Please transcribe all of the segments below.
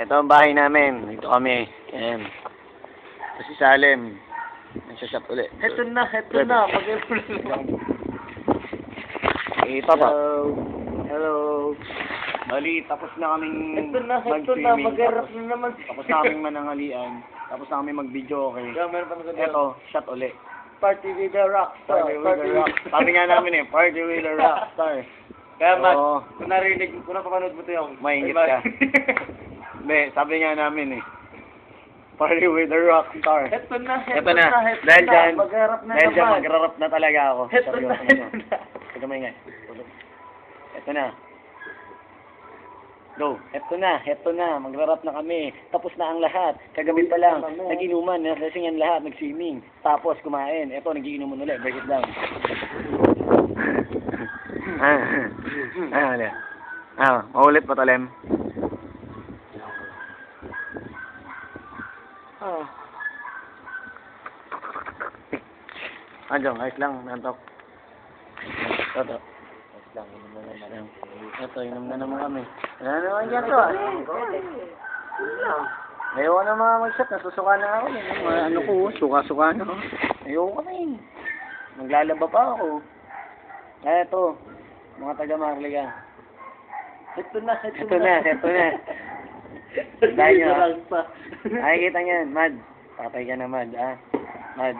Ito ang bahay namin. Dito kami. Ayan. Ito si Salem. Nagsashop ulit. Heto na. Ito pa. Hello. Bali, tapos na kaming Heto na. mag-swimming. Mag-harap na naman. Tapos na kaming manangalian. Tapos na kaming mag-video, okay? Meron pa naman Ito, shot ulit. Party with the rockstar. Party with the rock. Sabi nga namin party with the rockstar. Kaya Matt, Oo. kung narinig, kung napapanood mo ito yung... Maingit ka. Hindi, sabi nga namin party with the rockstar. Heto na. Ito na. Dahil dyan, Mag-harap na dahil dyan naman. magrarap na talaga ako. Heto na. Seryoso na. Ito mo ingay. Ito na. Go. Ito na. Magrarap na kami. Tapos na ang lahat. Kagabi pa lang. Nag-inuman. Nasasingan lahat. Nag-swimming. Tapos kumain. Ito, nag-iinuman ulit. Break it down. Ulit. Maulit pa talem. Anjong, ayos lang. Nantok. Ito. Ito, inom na naman kami. Wala naman dyan to. Ayoko na mga mag-shot. Nasusuka na ako. Ano ko, suka-suka na ako. Ayoko na yun. Maglalaba pa ako. Ito, mga taga-Marliga. Ito na. Dahil nyo. Ay, kita nyo yan. Mad. Patay ka na, Mad. Mad.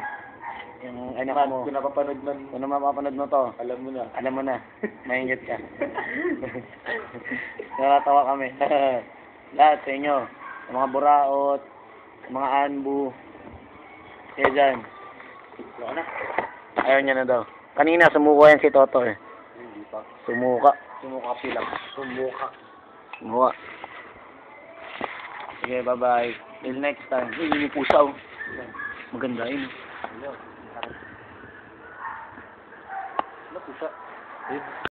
Yung ano Matt, mo. kung napapanood man, Kung mapapanood mo to, alam mo na. alam mo na. Maingit ka. Natatawa kami. Lahat sa inyo. Sa mga buraot, sa mga anbu. Kaya dyan. Ayaw niya na daw. Kanina, sumuko yan si Toto eh. Hindi pa. Sumuka. Sumuka pilang. Sumuka. Sige, bye-bye. Till next time. Yung pusaw. Maganda yun. Ano pusa?